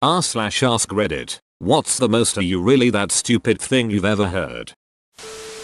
r/ask Reddit. What's the most are you really that stupid thing you've ever heard?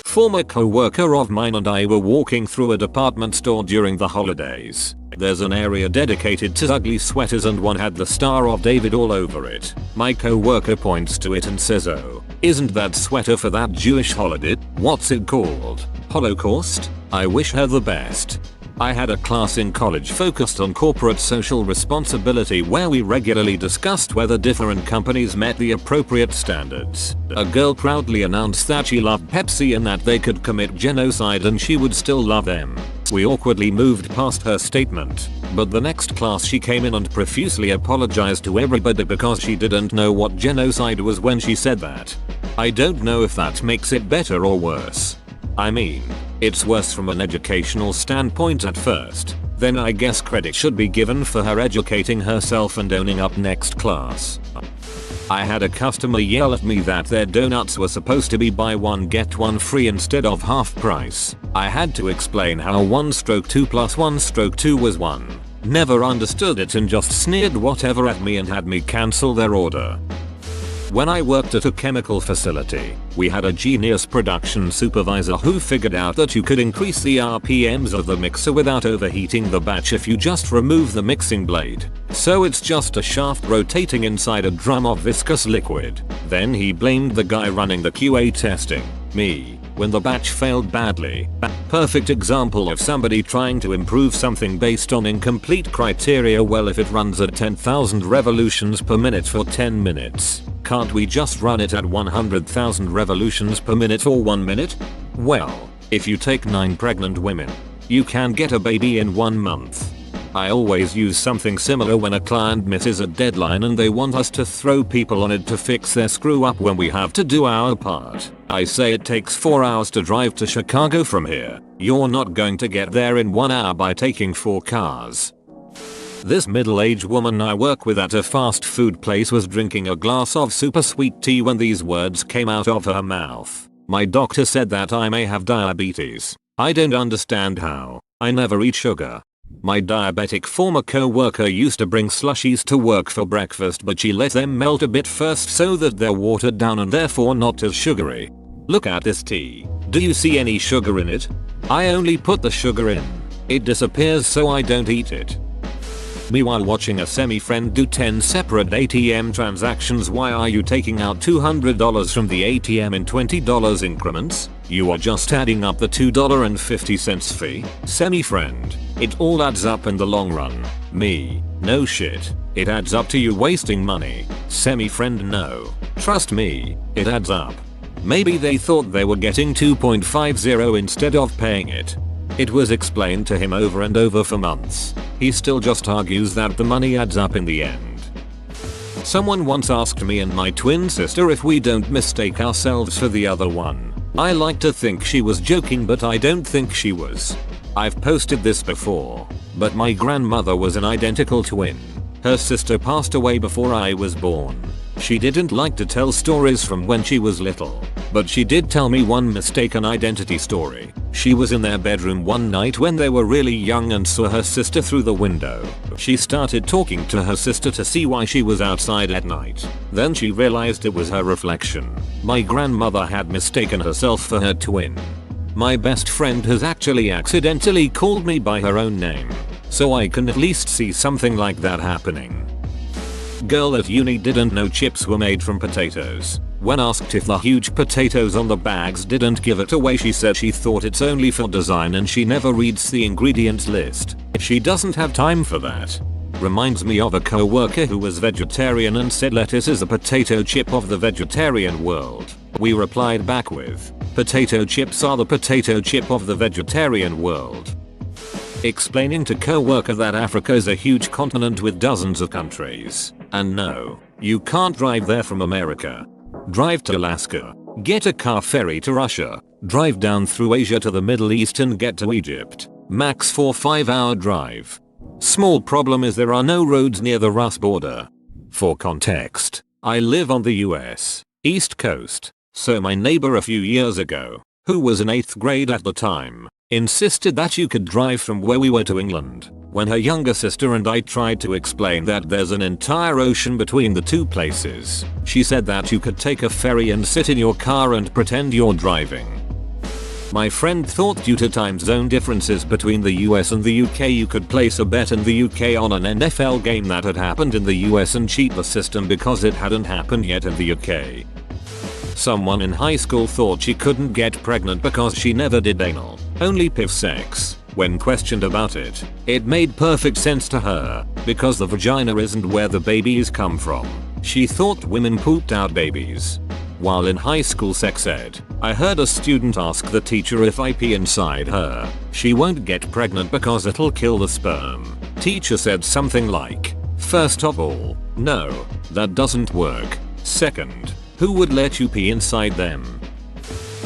Former co-worker of mine and I were walking through a department store during the holidays. There's an area dedicated to ugly sweaters and one had the Star of David all over it. My co-worker points to it and says, "Oh, isn't that sweater for that Jewish holiday? What's it called? Holocaust?" I wish her the best. I had a class in college focused on corporate social responsibility where we regularly discussed whether different companies met the appropriate standards. A girl proudly announced that she loved Pepsi and that they could commit genocide and she would still love them. We awkwardly moved past her statement, but the next class she came in and profusely apologized to everybody because she didn't know what genocide was when she said that. I don't know if that makes it better or worse. I mean, it's worse from an educational standpoint at first. Then I guess credit should be given for her educating herself and owning up next class. I had a customer yell at me that their donuts were supposed to be buy one get one free instead of half price. I had to explain how 1/2 plus 1/2 was 1. Never understood it and just sneered whatever at me and had me cancel their order. When I worked at a chemical facility, we had a genius production supervisor who figured out that you could increase the RPMs of the mixer without overheating the batch if you just remove the mixing blade. So it's just a shaft rotating inside a drum of viscous liquid. Then he blamed the guy running the QA testing, me, when the batch failed badly. Perfect example of somebody trying to improve something based on incomplete criteria. Well, if it runs at 10,000 revolutions per minute for 10 minutes, can't we just run it at 100,000 revolutions per minute for 1 minute? Well, if you take 9 pregnant women, you can get a baby in 1 month. I always use something similar when a client misses a deadline and they want us to throw people on it to fix their screw up when we have to do our part. I say it takes 4 hours to drive to Chicago from here. You're not going to get there in 1 hour by taking 4 cars. This middle-aged woman I work with at a fast food place was drinking a glass of super sweet tea when these words came out of her mouth. "My doctor said that I may have diabetes. I don't understand how. I never eat sugar." My diabetic former co-worker used to bring slushies to work for breakfast, but she let them melt a bit first so that they're watered down and therefore not as sugary. "Look at this tea. Do you see any sugar in it? I only put the sugar in. It disappears so I don't eat it." Meanwhile, watching a semi-friend do 10 separate ATM transactions. "Why are you taking out $200 from the ATM in $20 increments? You are just adding up the $2.50 fee." Semi-friend: "It all adds up in the long run." Me: "No shit. It adds up to you wasting money." Semi-friend: "No. Trust me, it adds up." Maybe they thought they were getting 2.50 instead of paying it. It was explained to him over and over for months. He still just argues that the money adds up in the end. Someone once asked me and my twin sister if we don't mistake ourselves for the other one. I like to think she was joking, but I don't think she was. I've posted this before, but my grandmother was an identical twin. Her sister passed away before I was born. She didn't like to tell stories from when she was little, but she did tell me one mistaken identity story. She was in their bedroom one night when they were really young and saw her sister through the window. She started talking to her sister to see why she was outside at night. Then she realized it was her reflection. My grandmother had mistaken herself for her twin. My best friend has actually accidentally called me by her own name, so I can at least see something like that happening. Girl at uni didn't know chips were made from potatoes. When asked if the huge potatoes on the bags didn't give it away, she said she thought it's only for design and she never reads the ingredients list. She doesn't have time for that. Reminds me of a co-worker who was vegetarian and said lettuce is a potato chip of the vegetarian world. We replied back with, "Potato chips are the potato chip of the vegetarian world." Explaining to co-worker that Africa is a huge continent with dozens of countries. And no, you can't drive there from America. Drive to Alaska, get a car ferry to Russia, drive down through Asia to the Middle East and get to Egypt. Max 4-5 hour drive. Small problem is there are no roads near the Rus border. For context, I live on the US East Coast, so my neighbor a few years ago, who was in 8th grade at the time, insisted that you could drive from where we were to England, when her younger sister and I tried to explain that there's an entire ocean between the two places. She said that you could take a ferry and sit in your car and pretend you're driving. My friend thought due to time zone differences between the US and the UK you could place a bet in the UK on an NFL game that had happened in the US and cheat the system because it hadn't happened yet in the UK. Someone in high school thought she couldn't get pregnant because she never did anal, only PIV sex. When questioned about it, it made perfect sense to her, because the vagina isn't where the babies come from. She thought women pooped out babies. While in high school sex ed, I heard a student ask the teacher if I pee inside her, she won't get pregnant because it'll kill the sperm. Teacher said something like, first of all, no, that doesn't work. Second, who would let you pee inside them?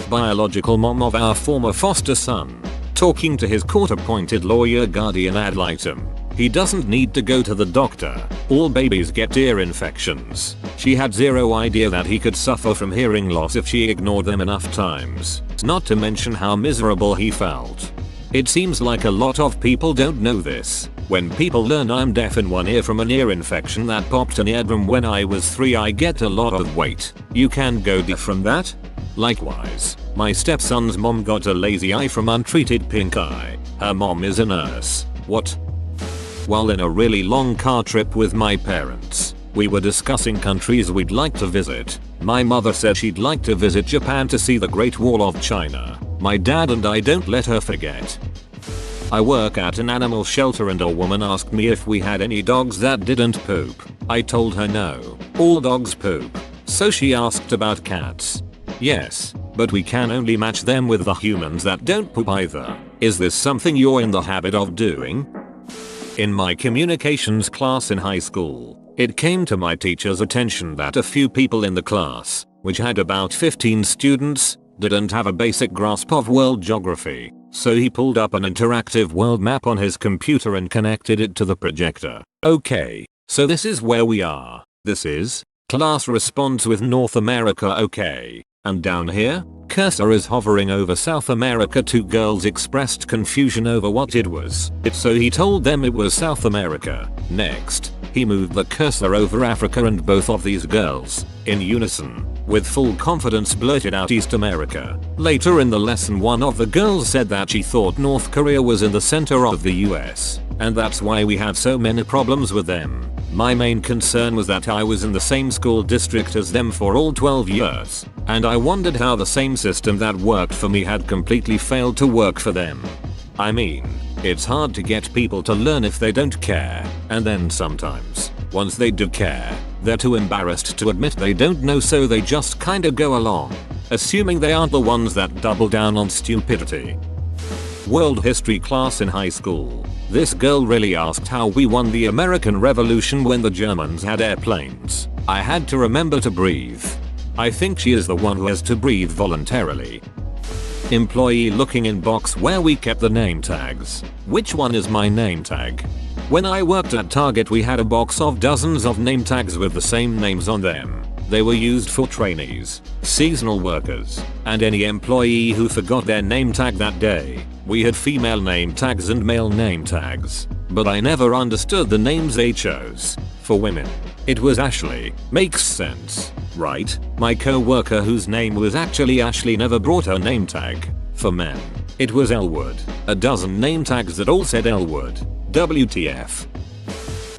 Biological mom of our former foster son, talking to his court-appointed lawyer guardian ad litem. He doesn't need to go to the doctor. All babies get ear infections. She had zero idea that he could suffer from hearing loss if she ignored them enough times. Not to mention how miserable he felt. It seems like a lot of people don't know this. When people learn I'm deaf in one ear from an ear infection that popped an eardrum when I was 3, I get a lot of weight. You can go deaf from that? Likewise, my stepson's mom got a lazy eye from untreated pink eye. Her mom is a nurse. What? While in a really long car trip with my parents, we were discussing countries we'd like to visit. My mother said she'd like to visit Japan to see the Great Wall of China. My dad and I don't let her forget. I work at an animal shelter and a woman asked me if we had any dogs that didn't poop. I told her no, all dogs poop. So she asked about cats. Yes, but we can only match them with the humans that don't poop either. Is this something you're in the habit of doing? In my communications class in high school, it came to my teacher's attention that a few people in the class, which had about 15 students, didn't have a basic grasp of world geography. So he pulled up an interactive world map on his computer and connected it to the projector. Okay, so this is where we are. This is, class responds with North America, okay. And down here, cursor is hovering over South America. Two girls expressed confusion over what it was. So he told them it was South America. Next, he moved the cursor over Africa and both of these girls, in unison, with full confidence blurted out East America. Later in the lesson one of the girls said that she thought North Korea was in the center of the US, and that's why we had so many problems with them. My main concern was that I was in the same school district as them for all 12 years, and I wondered how the same system that worked for me had completely failed to work for them. I mean, it's hard to get people to learn if they don't care, and then sometimes, once they do care, they're too embarrassed to admit they don't know, so they just kinda go along, assuming they aren't the ones that double down on stupidity. World history class in high school. This girl really asked how we won the American Revolution when the Germans had airplanes. I had to remember to breathe. I think she is the one who has to breathe voluntarily. Employee looking in box where we kept the name tags. Which one is my name tag? When I worked at Target we had a box of dozens of name tags with the same names on them. They were used for trainees, seasonal workers, and any employee who forgot their name tag that day. We had female name tags and male name tags, but I never understood the names they chose. For women, it was Ashley. Makes sense, right? My co-worker whose name was actually Ashley never brought her name tag. For men, it was Elwood. A dozen name tags that all said Elwood. WTF.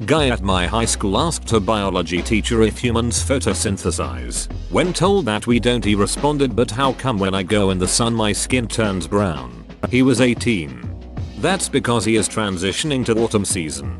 Guy at my high school asked her biology teacher if humans photosynthesize. When told that we don't, he responded, but how come when I go in the sun my skin turns brown? He was 18. That's because he is transitioning to autumn season.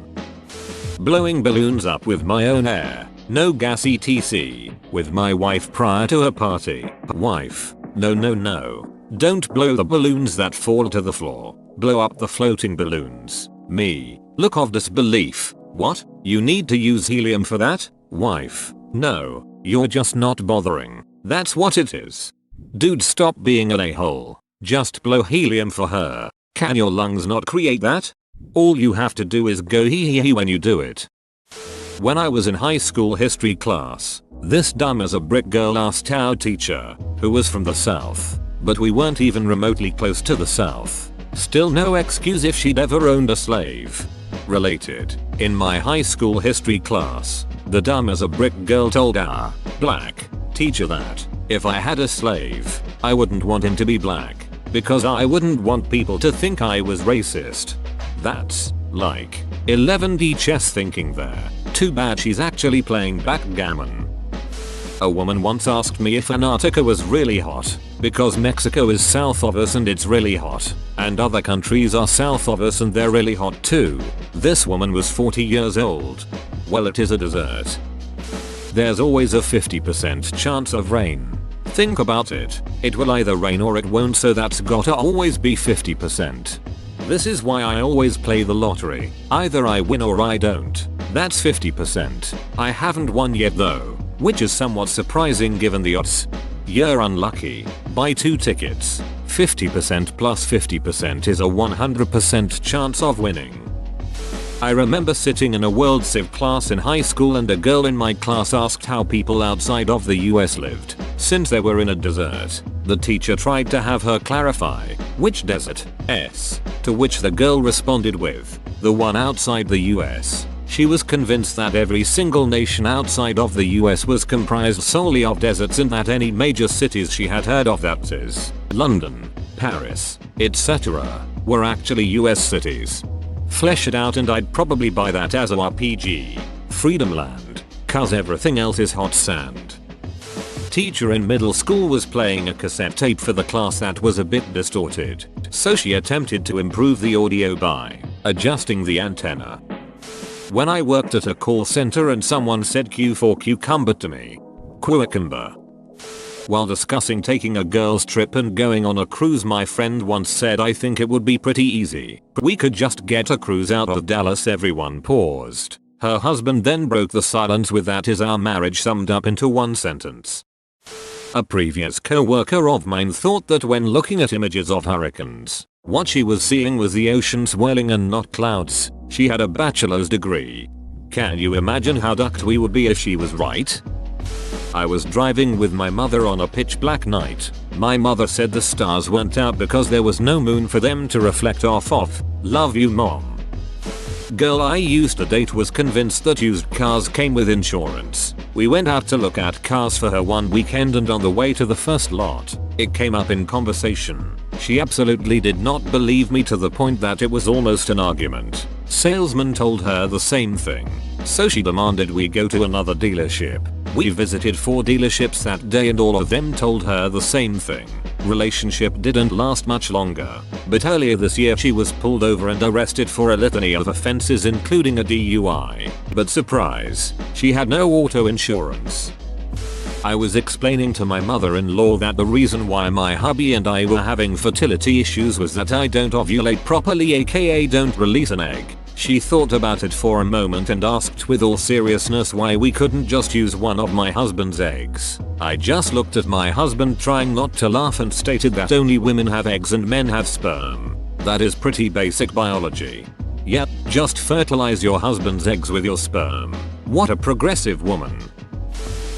Blowing balloons up with my own air, no gas etc. with my wife prior to her party. Wife, no. Don't blow the balloons that fall to the floor. Blow up the floating balloons. Me, look of disbelief. What? You need to use helium for that? Wife, no, you're just not bothering. That's what it is. Dude, stop being an a-hole. Just blow helium for her. Can your lungs not create that? All you have to do is go hee hee hee when you do it. When I was in high school history class, this dumb as a brick girl asked our teacher, who was from the south, but we weren't even remotely close to the south. Still no excuse if she'd ever owned a slave. Related. In my high school history class, the dumb as a brick girl told our black teacher that if I had a slave, I wouldn't want him to be black because I wouldn't want people to think I was racist. That's like 11D chess thinking there. Too bad she's actually playing backgammon. A woman once asked me if Antarctica was really hot because Mexico is south of us and it's really hot, and other countries are south of us and they're really hot too. This woman was 40 years old. Well, it is a desert. There's always a 50% chance of rain. Think about it. It will either rain or it won't, so that's gotta always be 50%. This is why I always play the lottery. Either I win or I don't. That's 50%. I haven't won yet though, which is somewhat surprising given the odds. You're unlucky. Buy 2 tickets. 50% plus 50% is a 100% chance of winning. I remember sitting in a World Civ class in high school and a girl in my class asked how people outside of the US lived, since they were in a desert. The teacher tried to have her clarify which desert, to which the girl responded with, the one outside the US. She was convinced that every single nation outside of the US was comprised solely of deserts and that any major cities she had heard of, that is, London, Paris, etc., were actually US cities. Flesh it out and I'd probably buy that as a RPG. Freedom Land, cause everything else is hot sand. Teacher in middle school was playing a cassette tape for the class that was a bit distorted, so she attempted to improve the audio by adjusting the antenna. When I worked at a call center and someone said Q for cucumber to me. Cucumber. While discussing taking a girls trip and going on a cruise, my friend once said, I think it would be pretty easy. We could just get a cruise out of Dallas. Everyone paused. Her husband then broke the silence with, that is our marriage summed up into one sentence. A previous co-worker of mine thought that when looking at images of hurricanes, what she was seeing was the ocean swirling and not clouds. She had a bachelor's degree. Can you imagine how ducked we would be if she was right? I was driving with my mother on a pitch black night. My mother said the stars weren't out because there was no moon for them to reflect off of. Love you, mom. Girl I used to date was convinced that used cars came with insurance. We went out to look at cars for her one weekend, and on the way to the first lot, it came up in conversation. She absolutely did not believe me to the point that it was almost an argument. Salesman told her the same thing, so she demanded we go to another dealership. We visited 4 dealerships that day and all of them told her the same thing. Relationship didn't last much longer, but earlier this year she was pulled over and arrested for a litany of offenses including a DUI. But surprise, she had no auto insurance. I was explaining to my mother-in-law that the reason why my hubby and I were having fertility issues was that I don't ovulate properly, aka don't release an egg. She thought about it for a moment and asked with all seriousness why we couldn't just use one of my husband's eggs. I just looked at my husband trying not to laugh and stated that only women have eggs and men have sperm. That is pretty basic biology. Yep, just fertilize your husband's eggs with your sperm. What a progressive woman.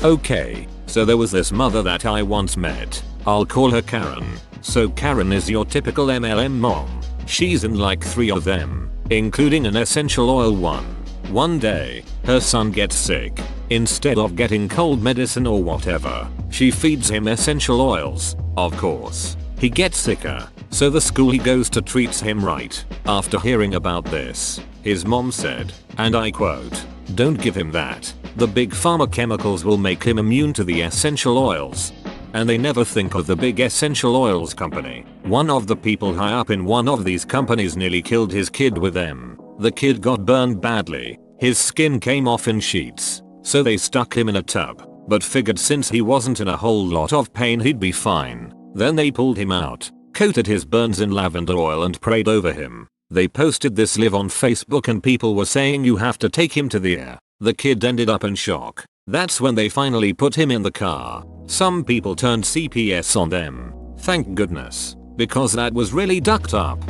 Okay, so there was this mother that I once met. I'll call her Karen. So Karen is your typical MLM mom. She's in like 3 of them, including an essential oil one. One day, her son gets sick. Instead of getting cold medicine or whatever, she feeds him essential oils. Of course, he gets sicker, so the school he goes to treats him right. After hearing about this, his mom said, and I quote, "Don't give him that. The big pharma chemicals will make him immune to the essential oils." And they never think of the big essential oils company. One of the people high up in one of these companies nearly killed his kid with them. The kid got burned badly. His skin came off in sheets. So they stuck him in a tub, but figured since he wasn't in a whole lot of pain he'd be fine. Then they pulled him out, coated his burns in lavender oil and prayed over him. They posted this live on Facebook and people were saying you have to take him to the ER. The kid ended up in shock. That's when they finally put him in the car. Some people turned CPS on them. Thank goodness, because that was really ducked up.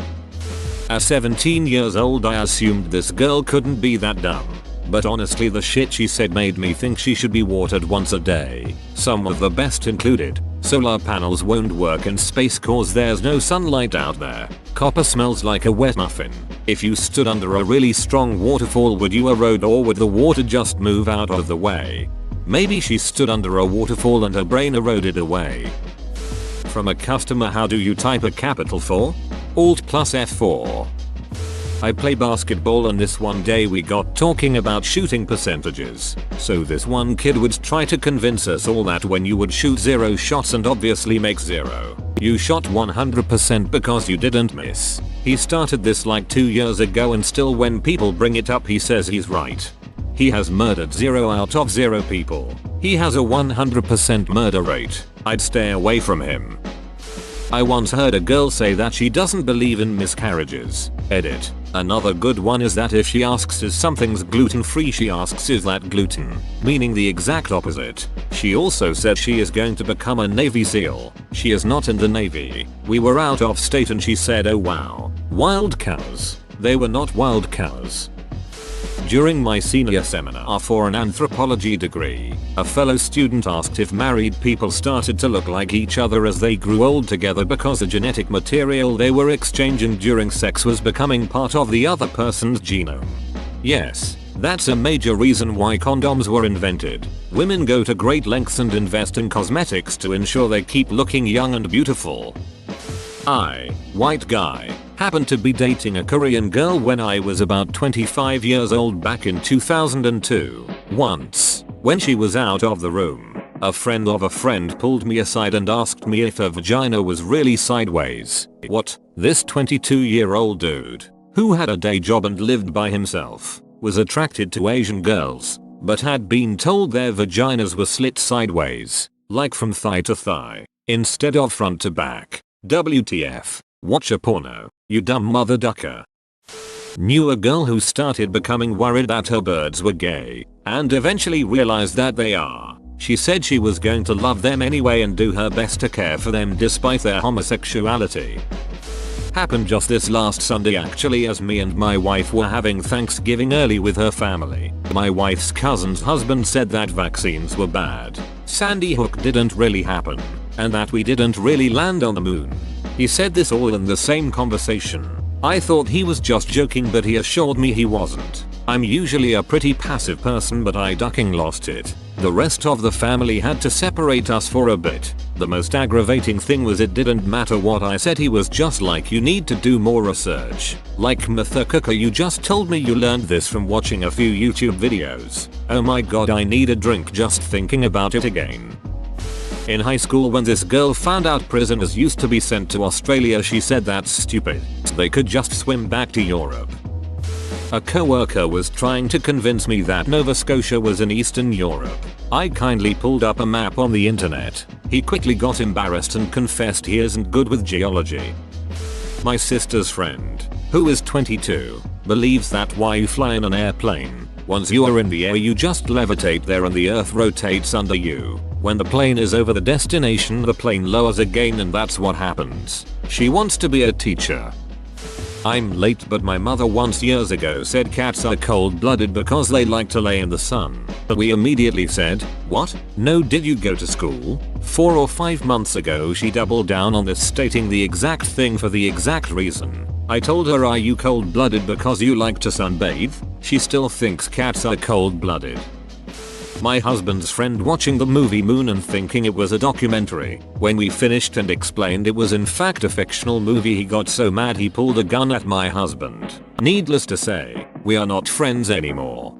At 17 years old I assumed this girl couldn't be that dumb. But honestly the shit she said made me think she should be watered once a day. Some of the best included, Solar panels won't work in space cause there's no sunlight out there. Copper smells like a wet muffin. If you stood under a really strong waterfall, would you erode or would the water just move out of the way? Maybe she stood under a waterfall and her brain eroded away. From a customer, how do you type a capital 4? Alt plus F4. I play basketball and this one day we got talking about shooting percentages. So this one kid would try to convince us all that when you would shoot 0 shots and obviously make 0, you shot 100% because you didn't miss. He started this like 2 years ago and still when people bring it up he says he's right. He has murdered 0 out of 0 people. He has a 100% murder rate. I'd stay away from him. I once heard a girl say that she doesn't believe in miscarriages. Edit. Another good one is that if she asks is something's gluten free, she asks is that gluten, meaning the exact opposite. She also said she is going to become a Navy SEAL. She is not in the Navy. We were out of state and she said, oh wow, wild cows. They were not wild cows. During my senior seminar for an anthropology degree, a fellow student asked if married people started to look like each other as they grew old together because the genetic material they were exchanging during sex was becoming part of the other person's genome. Yes, that's a major reason why condoms were invented. Women go to great lengths and invest in cosmetics to ensure they keep looking young and beautiful. I, white guy, happened to be dating a Korean girl when I was about 25 years old back in 2002. Once, when she was out of the room, a friend of a friend pulled me aside and asked me if her vagina was really sideways. What? This 22-year-old dude, who had a day job and lived by himself, was attracted to Asian girls, but had been told their vaginas were slit sideways, like from thigh to thigh, instead of front to back. WTF. Watch a porno, you dumb mother ducker. Knew a girl who started becoming worried that her birds were gay, and eventually realized that they are. She said she was going to love them anyway and do her best to care for them despite their homosexuality. Happened just this last Sunday actually, as me and my wife were having Thanksgiving early with her family. My wife's cousin's husband said that vaccines were bad. Sandy Hook didn't really happen, and that we didn't really land on the moon. He said this all in the same conversation. I thought he was just joking, but he assured me he wasn't. I'm usually a pretty passive person, but I ducking lost it. The rest of the family had to separate us for a bit. The most aggravating thing was it didn't matter what I said, he was just like, you need to do more research. Like, Mr. Cooker, you just told me you learned this from watching a few YouTube videos. Oh my god, I need a drink just thinking about it again. In high school, when this girl found out prisoners used to be sent to Australia, she said that's stupid. They could just swim back to Europe. A coworker was trying to convince me that Nova Scotia was in Eastern Europe. I kindly pulled up a map on the internet. He quickly got embarrassed and confessed he isn't good with geology. My sister's friend, who is 22, believes that while you fly in an airplane, once you are in the air you just levitate there and the earth rotates under you. When the plane is over the destination, the plane lowers again and that's what happens. She wants to be a teacher. I'm late, but my mother once years ago said cats are cold-blooded because they like to lay in the sun. We immediately said, what? No, did you go to school? 4 or 5 months ago she doubled down on this, stating the exact thing for the exact reason. I told her, are you cold-blooded because you like to sunbathe? She still thinks cats are cold-blooded. My husband's friend watching the movie Moon and thinking it was a documentary. When we finished and explained it was in fact a fictional movie, he got so mad he pulled a gun at my husband. Needless to say, we are not friends anymore.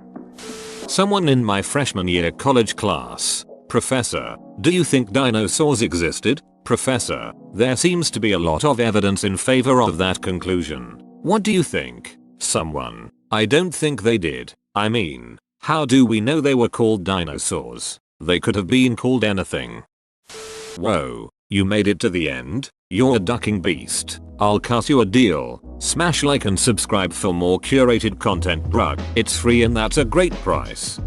Someone in my freshman year college class. Professor, do you think dinosaurs existed? Professor, there seems to be a lot of evidence in favor of that conclusion. What do you think? Someone, I don't think they did. I mean, how do we know they were called dinosaurs? They could have been called anything. Whoa, you made it to the end? You're a ducking beast. I'll cut you a deal. Smash like and subscribe for more curated content, bruh. It's free and that's a great price.